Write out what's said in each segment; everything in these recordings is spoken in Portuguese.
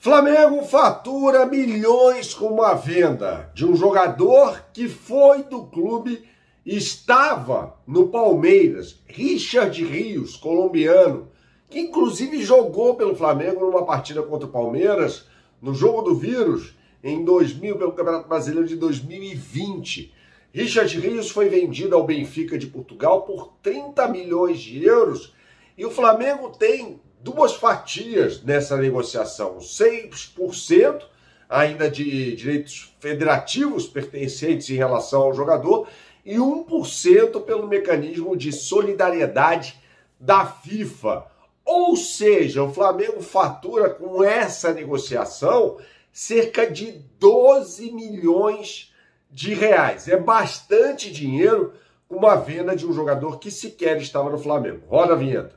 Flamengo fatura milhões com uma venda de um jogador que foi do clube e estava no Palmeiras, Richard Rios, colombiano, que inclusive jogou pelo Flamengo numa partida contra o Palmeiras, no jogo do vírus, pelo Campeonato Brasileiro de 2020. Richard Rios foi vendido ao Benfica de Portugal por 30 milhões de euros e o Flamengo tem duas fatias nessa negociação, 6% ainda de direitos federativos pertencentes em relação ao jogador e 1% pelo mecanismo de solidariedade da FIFA. Ou seja, o Flamengo fatura com essa negociação cerca de 12 milhões de reais. É bastante dinheiro com uma venda de um jogador que sequer estava no Flamengo. Roda a vinheta.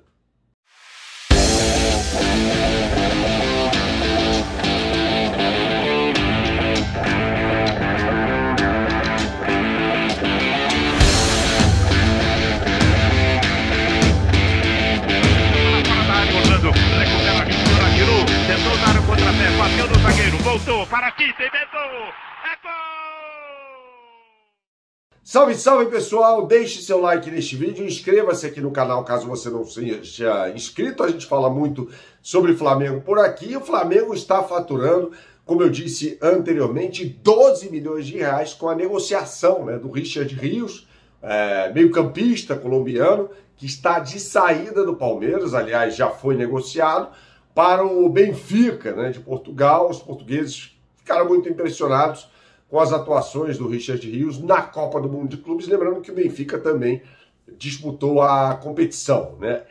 Tentou dar o contrapé, bateu no zagueiro, voltou para aqui, inventou, é gol! Salve, salve pessoal, deixe seu like neste vídeo, inscreva-se aqui no canal caso você não seja inscrito, a gente fala muito sobre Flamengo por aqui, o Flamengo está faturando, como eu disse anteriormente, 12 milhões de reais com a negociação, né, do Richard Rios, meio-campista colombiano, que está de saída do Palmeiras, aliás já foi negociado, para o Benfica, né, de Portugal. Os portugueses ficaram muito impressionados com as atuações do Richard Rios na Copa do Mundo de Clubes, lembrando que o Benfica também disputou a competição, né?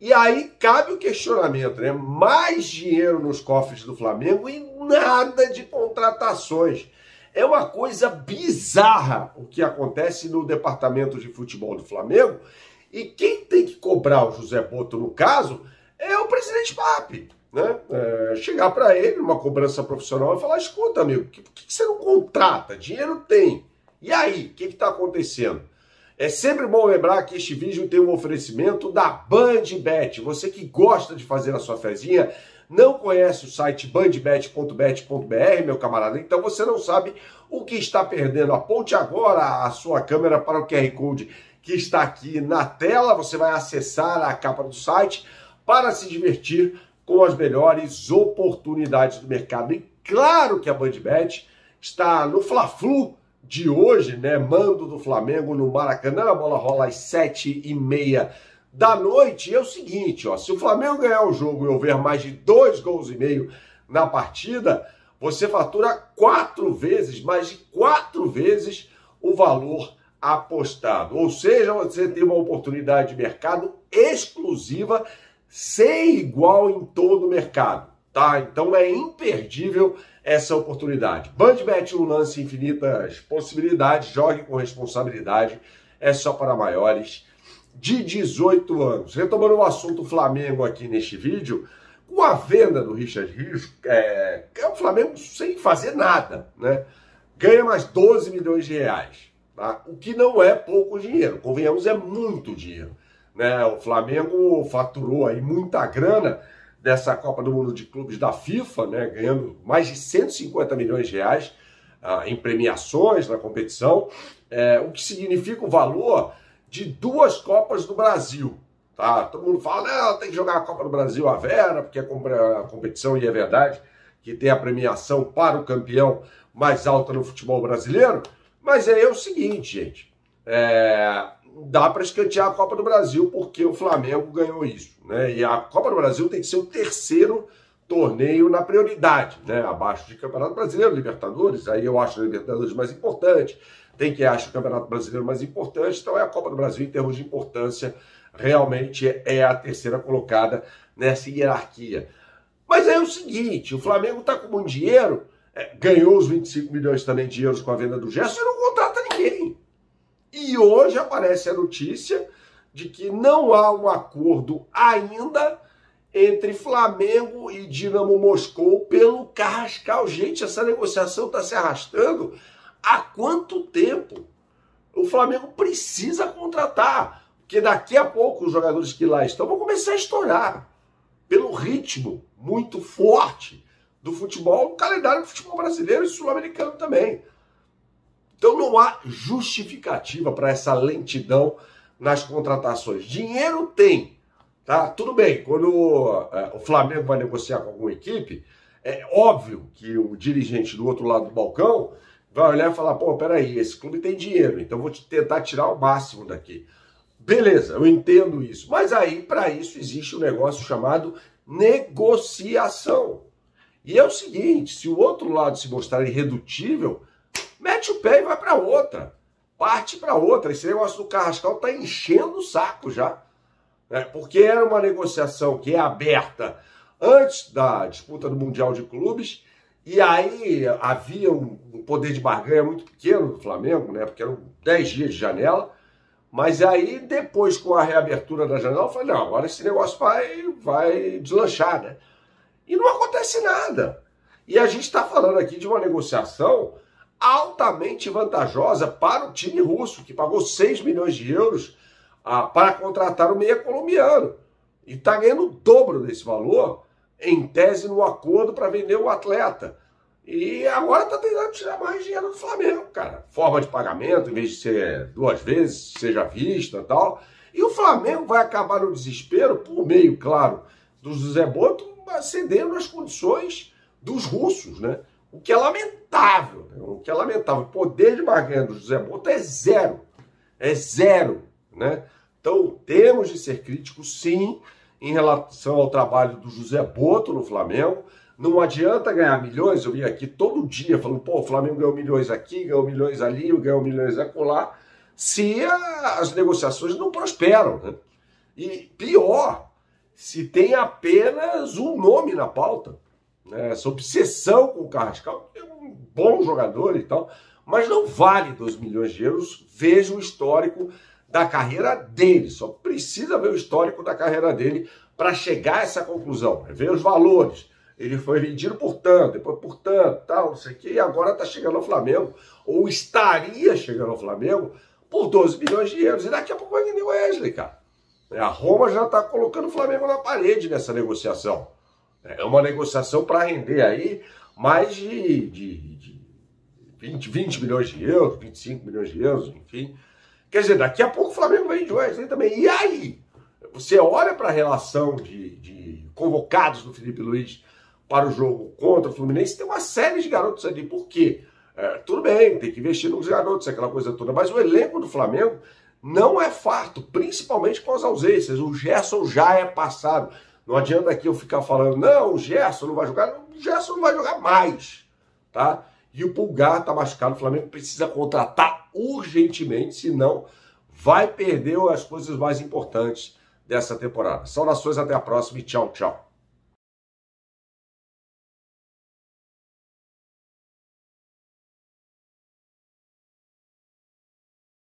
E aí cabe o questionamento, né? Mais dinheiro nos cofres do Flamengo e nada de contratações. É uma coisa bizarra o que acontece no departamento de futebol do Flamengo, e quem tem que cobrar o José Boto, no caso, é o presidente Papi, né? Chegar para ele numa cobrança profissional e falar: escuta, amigo, por que você não contrata? Dinheiro tem. E aí, o que está acontecendo? É sempre bom lembrar que este vídeo tem um oferecimento da BandBet. Você que gosta de fazer a sua fezinha, não conhece o site bandbet.bet.br, meu camarada, então você não sabe o que está perdendo. Aponte agora a sua câmera para o QR Code que está aqui na tela. Você vai acessar a capa do site para se divertir com as melhores oportunidades do mercado. E claro que a BandBet está no Fla-Flu de hoje, né? Mando do Flamengo no Maracanã, a bola rola às 7h30 da noite. E é o seguinte, ó, se o Flamengo ganhar o jogo e houver mais de 2,5 gols na partida, você fatura 4 vezes, mais de 4 vezes o valor apostado. Ou seja, você tem uma oportunidade de mercado exclusiva sem igual em todo o mercado, tá? Então é imperdível essa oportunidade. BandBet, um lance, infinitas possibilidades, jogue com responsabilidade, é só para maiores de 18 anos. Retomando o assunto Flamengo aqui neste vídeo, com a venda do Richard Rios, é o Flamengo sem fazer nada, né? Ganha mais 12 milhões de reais, tá? O que não é pouco dinheiro, convenhamos, é muito dinheiro. Né, o Flamengo faturou aí muita grana dessa Copa do Mundo de Clubes da FIFA, né, ganhando mais de 150 milhões de reais em premiações na competição, o que significa o valor de 2 Copas do Brasil. Tá? Todo mundo fala, não, tem que jogar a Copa do Brasil à vera, porque a competição, e é verdade, que tem a premiação para o campeão mais alta no futebol brasileiro, mas é o seguinte, gente, dá para escantear a Copa do Brasil porque o Flamengo ganhou isso, né? E a Copa do Brasil tem que ser o terceiro torneio na prioridade, né? Abaixo de Campeonato Brasileiro, Libertadores, aí eu acho a Libertadores mais importante, tem que achar o Campeonato Brasileiro mais importante, então é a Copa do Brasil em termos de importância, realmente é a terceira colocada nessa hierarquia. Mas é o seguinte, o Flamengo está com muito dinheiro, ganhou os 25 milhões também de euros com a venda do Gerson e não contrata ninguém. E hoje aparece a notícia de que não há um acordo ainda entre Flamengo e Dinamo Moscou pelo Carrascal. Gente, essa negociação está se arrastando há quanto tempo? O Flamengo precisa contratar, porque daqui a pouco os jogadores que lá estão vão começar a estourar pelo ritmo muito forte do futebol, no calendário do futebol brasileiro e sul-americano também. Então não há justificativa para essa lentidão nas contratações. Dinheiro tem, tá? Tudo bem, quando o Flamengo vai negociar com alguma equipe, é óbvio que o dirigente do outro lado do balcão vai olhar e falar, pô, peraí, esse clube tem dinheiro, então vou tentar tirar o máximo daqui. Beleza, eu entendo isso. Mas aí, para isso, existe um negócio chamado negociação. E é o seguinte, se o outro lado se mostrar irredutível, mete o pé e vai para outra. Parte para outra. Esse negócio do Carrascal tá enchendo o saco já. Né? Porque era uma negociação que é aberta antes da disputa do Mundial de Clubes, e aí havia um poder de barganha muito pequeno do Flamengo, né? Porque eram 10 dias de janela. Mas aí, depois, com a reabertura da janela, eu falei, não, agora esse negócio vai deslanchar, né? E não acontece nada. E a gente está falando aqui de uma negociação altamente vantajosa para o time russo, que pagou 6 milhões de euros para contratar o meia colombiano. E está ganhando o dobro desse valor, em tese, no acordo para vender o atleta. E agora tá tentando tirar mais dinheiro do Flamengo, cara. Forma de pagamento, em vez de ser 2 vezes, seja vista e tal. E o Flamengo vai acabar no desespero, por meio, claro, do José Boto, cedendo as condições dos russos, né? O que é lamentável, né? O que é lamentável. O poder de barganha do José Boto é zero. É zero, né? Então, temos de ser críticos, sim, em relação ao trabalho do José Boto no Flamengo. Não adianta ganhar milhões, eu vim aqui todo dia falando, pô, o Flamengo ganhou milhões aqui, ganhou milhões ali, ganhou milhões acolá, se as negociações não prosperam, né? E pior, se tem apenas um nome na pauta, né? Essa obsessão com o Carrascal, que é um bom jogador e tal, mas não vale 2 milhões de euros, veja o histórico da carreira dele, só precisa ver o histórico da carreira dele para chegar a essa conclusão, ver os valores. Ele foi vendido por tanto, depois por tanto, tal, não sei o quê, e agora está chegando ao Flamengo, ou estaria chegando ao Flamengo, por 12 milhões de euros. E daqui a pouco vai vender o Wesley, cara. A Roma já está colocando o Flamengo na parede nessa negociação. É uma negociação para render aí mais de 20 milhões de euros, 25 milhões de euros, enfim. Quer dizer, daqui a pouco o Flamengo vende o Wesley também. E aí? Você olha para a relação de convocados do Felipe Luiz para o jogo contra o Fluminense, tem uma série de garotos ali. Por quê? Tudo bem, tem que investir nos garotos, aquela coisa toda, mas o elenco do Flamengo não é farto, principalmente com as ausências. O Gerson já é passado. Não adianta aqui eu ficar falando, não, o Gerson não vai jogar. O Gerson não vai jogar mais, tá? E o Pulgar tá machucado, o Flamengo precisa contratar urgentemente, senão vai perder as coisas mais importantes dessa temporada. Saudações, até a próxima e tchau, tchau.